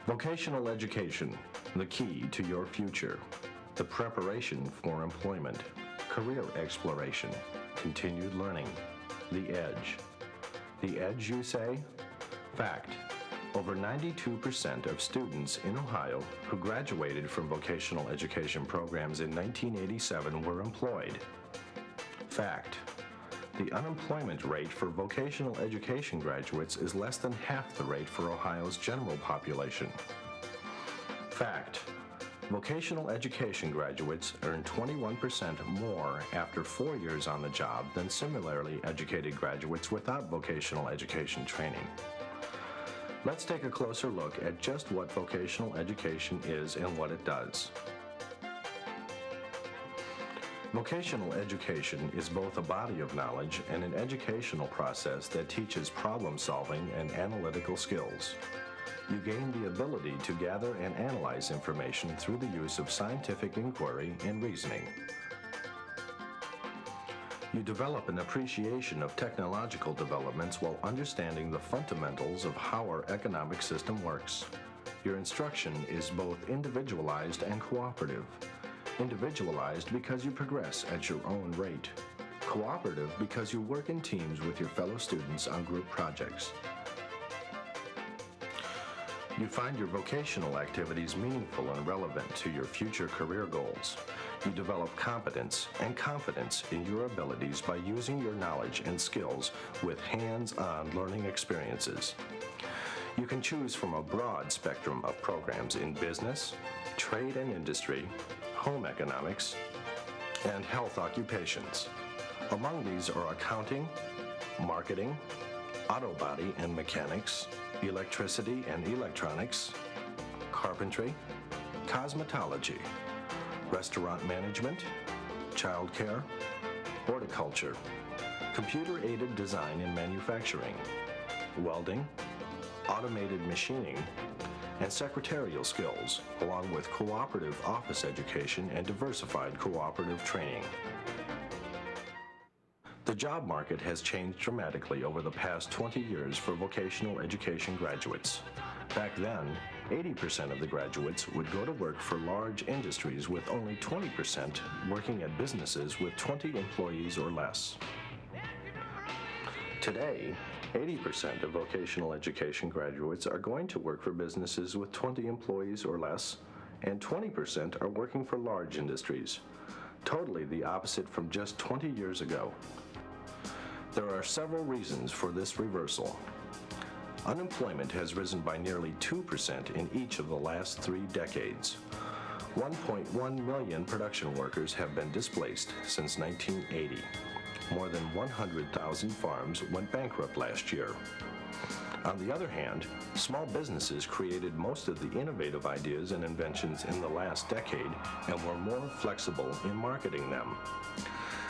Vocational education, the key to your future. The preparation for employment, career exploration, continued learning. The edge. The edge, you say? Fact. Over 92% of students in Ohio who graduated from vocational education programs in 1987 were employed. Fact. The unemployment rate for vocational education graduates is less than half the rate for Ohio's general population. Fact. Vocational education graduates earn 21% more after 4 years on the job than similarly educated graduates without vocational education training. Let's take a closer look at just what vocational education is and what it does. Vocational education is both a body of knowledge and an educational process that teaches problem solving and analytical skills. You gain the ability to gather and analyze information through the use of scientific inquiry and reasoning. You develop an appreciation of technological developments while understanding the fundamentals of how our economic system works. Your instruction is both individualized and cooperative. Individualized because you progress at your own rate. Cooperative because you work in teams with your fellow students on group projects. You find your vocational activities meaningful and relevant to your future career goals. You develop competence and confidence in your abilities by using your knowledge and skills with hands-on learning experiences. You can choose from a broad spectrum of programs in business, trade and industry, home economics, and health occupations. Among these are accounting, marketing, auto body and mechanics, electricity and electronics, carpentry, cosmetology, restaurant management, childcare, horticulture, computer-aided design and manufacturing, welding, automated machining, and secretarial skills, along with cooperative office education and diversified cooperative training. The job market has changed dramatically over the past 20 years for vocational education graduates. Back then, 80% of the graduates would go to work for large industries with only 20% working at businesses with 20 employees or less. Today, 80% of vocational education graduates are going to work for businesses with 20 employees or less, and 20% are working for large industries. Totally the opposite from just 20 years ago. There are several reasons for this reversal. Unemployment has risen by nearly 2% in each of the last 3 decades. 1.1 million production workers have been displaced since 1980. More than 100,000 farms went bankrupt last year. On the other hand, small businesses created most of the innovative ideas and inventions in the last decade and were more flexible in marketing them.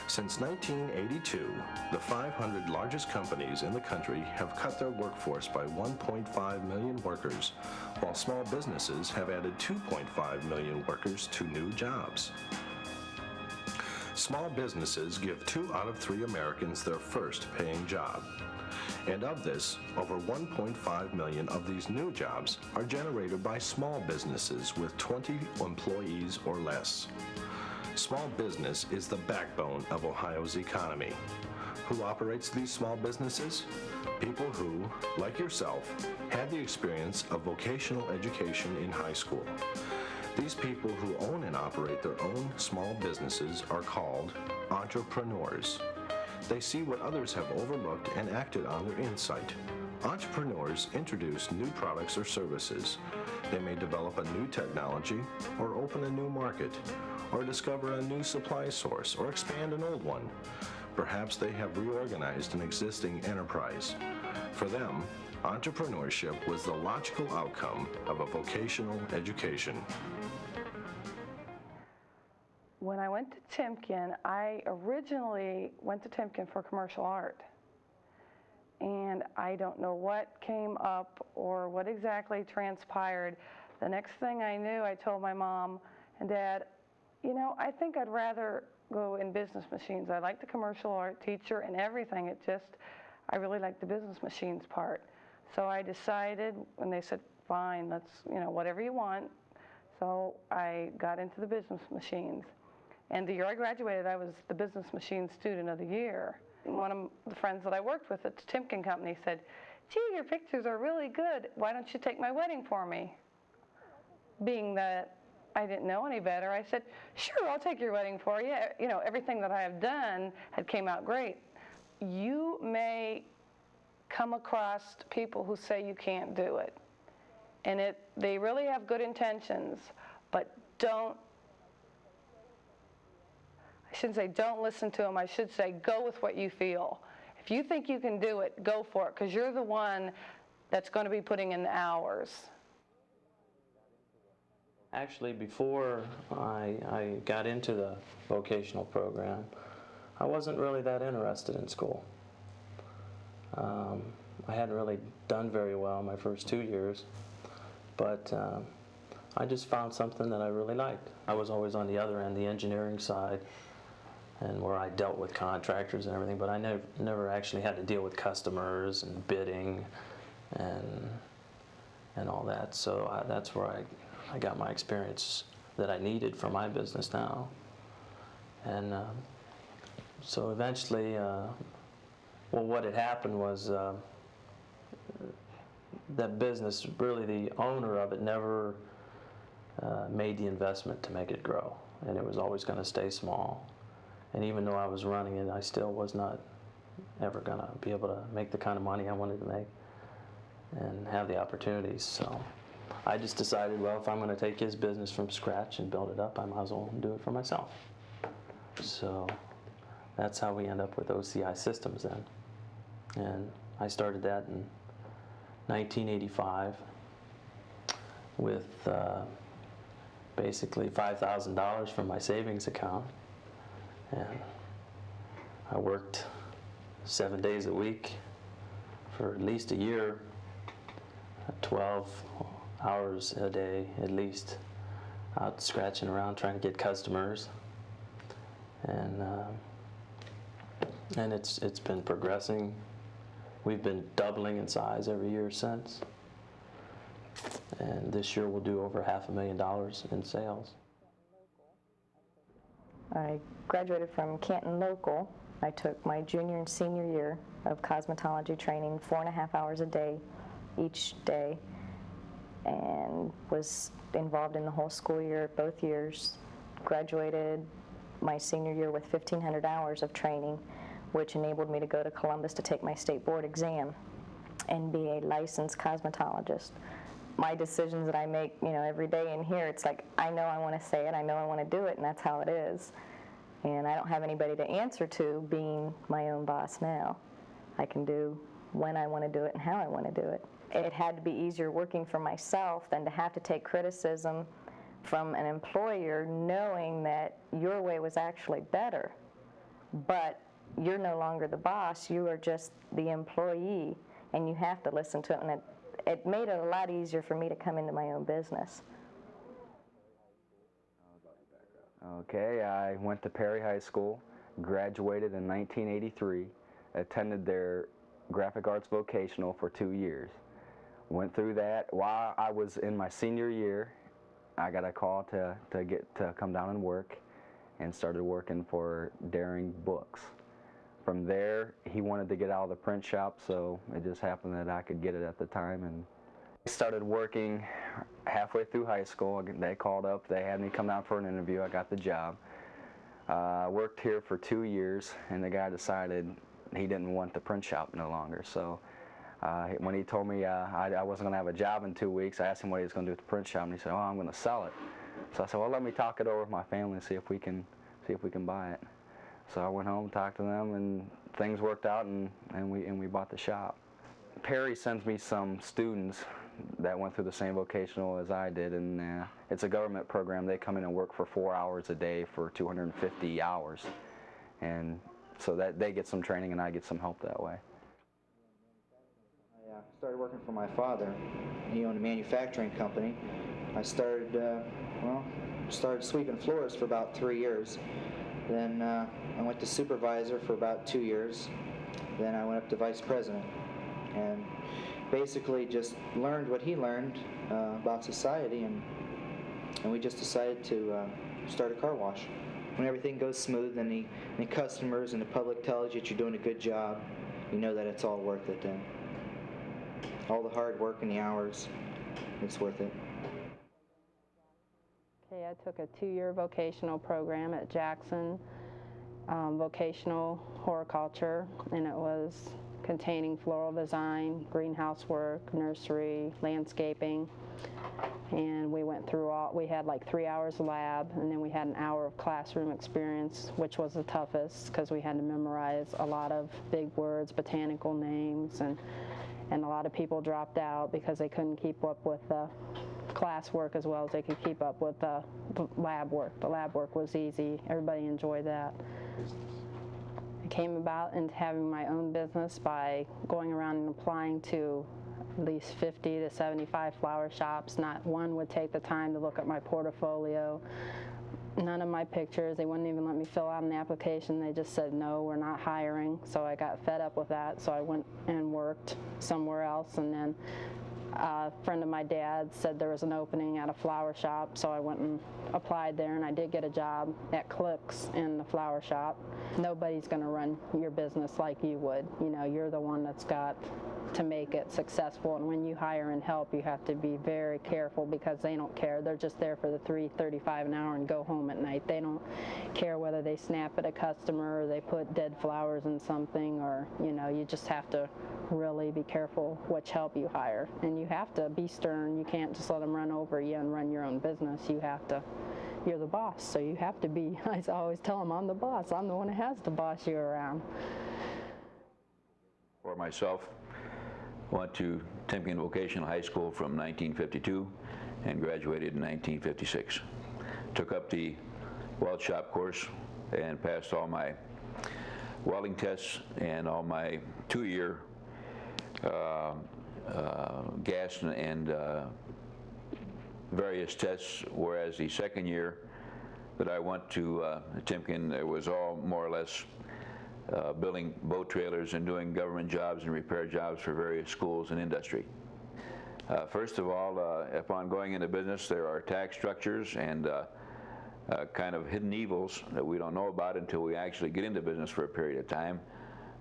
Since 1982, the 500 largest companies in the country have cut their workforce by 1.5 million workers, while small businesses have added 2.5 million workers to new jobs. Small businesses give 2 out of 3 Americans their first paying job. And of this, over 1.5 million of these new jobs are generated by small businesses with 20 employees or less. Small business is the backbone of Ohio's economy. Who operates these small businesses? People who, like yourself, had the experience of vocational education in high school. These people who own and operate their own small businesses are called entrepreneurs. They see what others have overlooked and acted on their insight. Entrepreneurs introduce new products or services. They may develop a new technology, or open a new market, or discover a new supply source, or expand an old one. Perhaps they have reorganized an existing enterprise. For them, entrepreneurship was the logical outcome of a vocational education. When I went to Timken, I originally went to Timken for commercial art. And I don't know what came up or what exactly transpired. The next thing I knew, I told my mom and dad, you know, I think I'd rather go in business machines. I like the commercial art teacher and everything. I really like the business machines part. So I decided, when they said, fine, let's, whatever you want. So I got into the business machines. And the year I graduated, I was the business machine student of the year. One of the friends that I worked with at the Timken company said, gee, your pictures are really good. Why don't you take my wedding for me? Being that I didn't know any better, I said, sure, I'll take your wedding for you. You know, everything that I have done had came out great. You may come across people who say you can't do it. And they really have good intentions, but don't listen to them. I should say, go with what you feel. If you think you can do it, go for it, because you're the one that's going to be putting in the hours. Actually, before I got into the vocational program, I wasn't really that interested in school. I hadn't really done very well my first 2 years, but I just found something that I really liked. I was always on the other end, the engineering side, and where I dealt with contractors and everything, but I never actually had to deal with customers and bidding and all that. So that's where I got my experience that I needed for my business now. And so eventually, what had happened was that business, really the owner of it never made the investment to make it grow, and it was always going to stay small. And even though I was running it, I still was not ever going to be able to make the kind of money I wanted to make and have the opportunities. So I just decided, well, if I'm going to take his business from scratch and build it up, I might as well do it for myself. So that's how we end up with OCI Systems then. And I started that in 1985 with basically $5,000 from my savings account. And I worked 7 days a week for at least a year, 12 hours a day at least, out scratching around trying to get customers. And it's been progressing. We've been doubling in size every year since. And this year we'll do over $500,000 in sales. I graduated from Canton Local. I took my junior and senior year of cosmetology training, 4.5 hours a day, each day, and was involved in the whole school year, both years. Graduated my senior year with 1,500 hours of training, which enabled me to go to Columbus to take my state board exam and be a licensed cosmetologist. My decisions that I make, every day in here, it's like, I know I want to say it, I know I want to do it, and that's how it is. And I don't have anybody to answer to being my own boss now. I can do when I want to do it and how I want to do it. It had to be easier working for myself than to have to take criticism from an employer knowing that your way was actually better. But you're no longer the boss, you are just the employee, and you have to listen to it. And it made it a lot easier for me to come into my own business. Okay, I went to Perry High School, graduated in 1983, attended their graphic arts vocational for 2 years. Went through that. While I was in my senior year, I got a call to come down and work, and started working for Daring Books. From there, he wanted to get out of the print shop, so it just happened that I could get it at the time. And I started working halfway through high school. They called up, they had me come down for an interview. I got the job. I worked here for 2 years, and the guy decided he didn't want the print shop no longer. So when he told me I wasn't going to have a job in 2 weeks, I asked him what he was going to do with the print shop, and he said, "Oh, I'm going to sell it." So I said, "Well, let me talk it over with my family and see if we can buy it." So I went home, talked to them, and things worked out, and we bought the shop. Perry sends me some students that went through the same vocational as I did, and it's a government program. They come in and work for 4 hours a day for 250 hours, and so that they get some training and I get some help that way. I started working for my father. He owned a manufacturing company. I started sweeping floors for about 3 years. Then I went to supervisor for about 2 years. Then I went up to vice president, and basically just learned what he learned about society, and we just decided to start a car wash. When everything goes smooth and the customers and the public tells you that you're doing a good job, you know that it's all worth it then. All the hard work and the hours, it's worth it. Okay, I took a 2-year vocational program at Jackson, vocational horticulture, and it was containing floral design, greenhouse work, nursery, landscaping, and we went through we had like 3 hours of lab, and then we had an hour of classroom experience, which was the toughest because we had to memorize a lot of big words, botanical names, and a lot of people dropped out because they couldn't keep up with the class work as well as they could keep up with the lab work. The lab work was easy. Everybody enjoyed that. I came about into having my own business by going around and applying to at least 50 to 75 flower shops. Not one would take the time to look at my portfolio. None of my pictures. They wouldn't even let me fill out an application. They just said, no, we're not hiring. So I got fed up with that. So I went and worked somewhere else, and then a friend of my dad's said there was an opening at a flower shop, so I went and applied there, and I did get a job at Clicks in the flower shop. Nobody's going to run your business like you would. You know, you're the one that's got to make it successful, and when you hire and help, you have to be very careful because they don't care. They're just there for the $3.35 an hour and go home at night. They don't care whether they snap at a customer or they put dead flowers in something, or, you know, you just have to really be careful which help you hire. And you have to be stern. You can't just let them run over you and run your own business. You're the boss, so you have to be, I always tell them, I'm the boss. I'm the one who has to boss you around. For myself, went to Timken Vocational High School from 1952 and graduated in 1956. Took up the weld shop course and passed all my welding tests and all my 2-year gas and various tests, whereas the second year that I went to Timken, it was all more or less building boat trailers and doing government jobs and repair jobs for various schools and industry. First of all, upon going into business, there are tax structures and kind of hidden evils that we don't know about until we actually get into business for a period of time.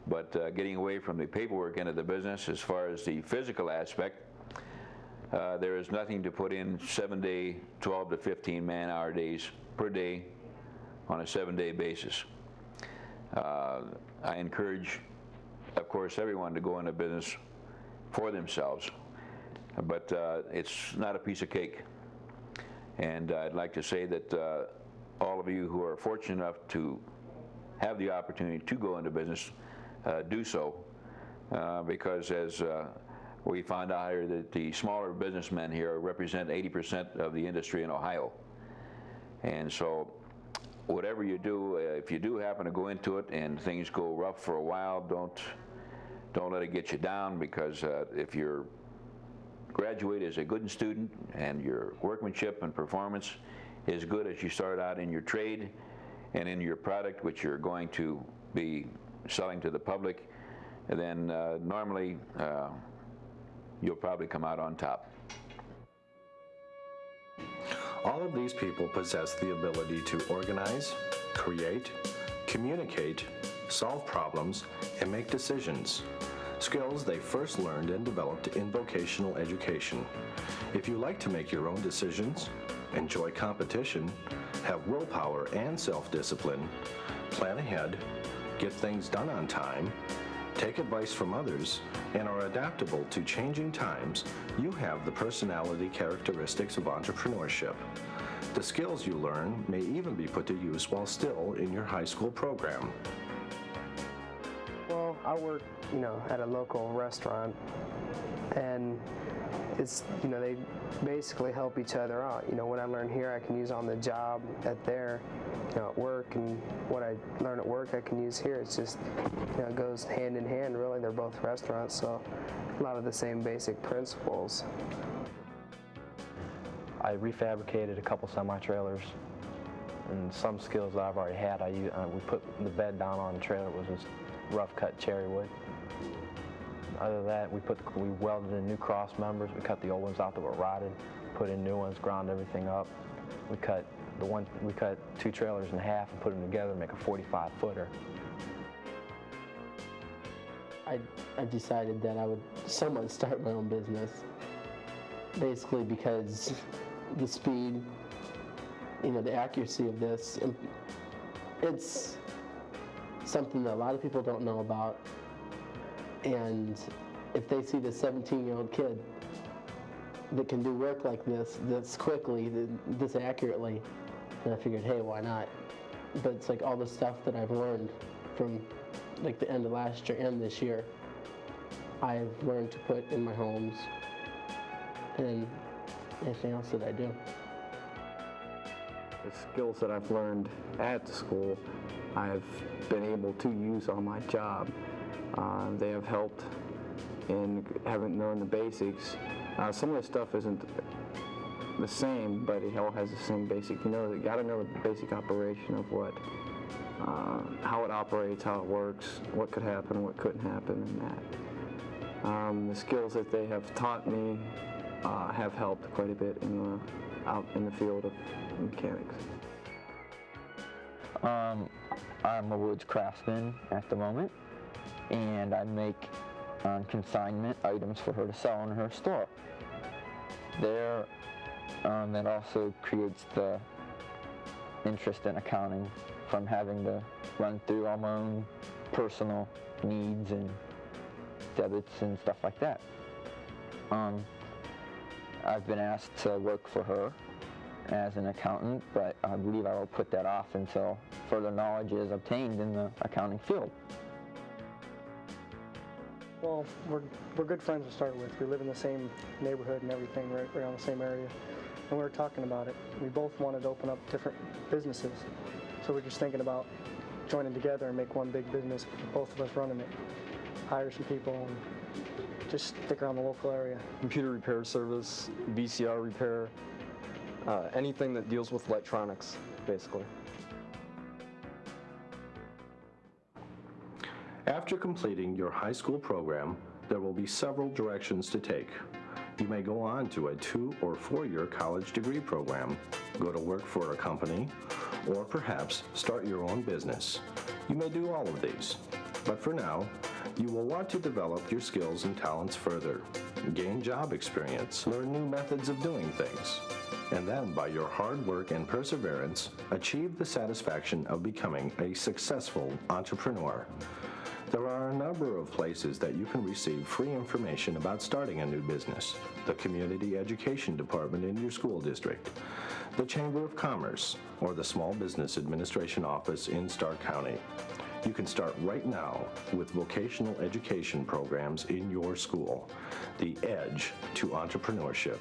But getting away from the paperwork into the business, as far as the physical aspect, there is nothing to put in 7-day, 12 to 15 man-hour days per day on a 7-day basis. I encourage, of course, everyone to go into business for themselves, but it's not a piece of cake. And I'd like to say that all of you who are fortunate enough to have the opportunity to go into business, do so, because as we found out here that the smaller businessmen here represent 80% of the industry in Ohio. And so whatever you do, if you do happen to go into it and things go rough for a while, don't let it get you down, because if you're graduate as a good student and your workmanship and performance is good as you start out in your trade and in your product which you're going to be selling to the public, then normally you'll probably come out on top. All of these people possess the ability to organize, create, communicate, solve problems, and make decisions. Skills they first learned and developed in vocational education. If you like to make your own decisions, enjoy competition, have willpower and self-discipline, plan ahead, get things done on time, take advice from others, and are adaptable to changing times, you have the personality characteristics of entrepreneurship. The skills you learn may even be put to use while still in your high school program. Well, I work, at a local restaurant, and it's, they basically help each other out. What I learn here, I can use on the job at at work, and what I learn at work, I can use here. It's just, it goes hand in hand, really. They're both restaurants, so a lot of the same basic principles. I refabricated a couple semi-trailers, and some skills that I've already had, we put the bed down on the trailer. It was just rough cut cherry wood. Other than that, we welded in new cross members. We cut the old ones out that were rotted, put in new ones, ground everything up. We cut 2 trailers in half and put them together to make a 45-footer. I decided that I would somewhat start my own business, basically because the speed, the accuracy of this, it's something that a lot of people don't know about. And if they see this 17-year-old kid that can do work like this quickly, this accurately, then I figured, hey, why not? But it's like all the stuff that I've learned from like the end of last year and this year, I've learned to put in my homes and anything else that I do. The skills that I've learned at the school, I've been able to use on my job. They have helped in having known the basics. Some of the stuff isn't the same, but it all has the same basic. You got to know the basic operation of how it operates, how it works, what could happen, what couldn't happen, and that. The skills that they have taught me have helped quite a bit out in the field of mechanics. I'm a woods craftsman at the moment, and I make consignment items for her to sell in her store. That also creates the interest in accounting from having to run through all my own personal needs and debits and stuff like that. I've been asked to work for her as an accountant, but I believe I will put that off until further knowledge is obtained in the accounting field. Well, we're good friends to start with. We live in the same neighborhood and everything, right around the same area. And we were talking about it. We both wanted to open up different businesses. So we're just thinking about joining together and make one big business, both of us running it. Hire some people and just stick around the local area. Computer repair service, VCR repair, anything that deals with electronics, basically. After completing your high school program, there will be several directions to take. You may go on to a 2- or 4-year college degree program, go to work for a company, or perhaps start your own business. You may do all of these, but for now, you will want to develop your skills and talents further, gain job experience, learn new methods of doing things, and then by your hard work and perseverance, achieve the satisfaction of becoming a successful entrepreneur. There are a number of places that you can receive free information about starting a new business. The Community Education Department in your school district, the Chamber of Commerce, or the Small Business Administration Office in Stark County. You can start right now with vocational education programs in your school. The edge to entrepreneurship.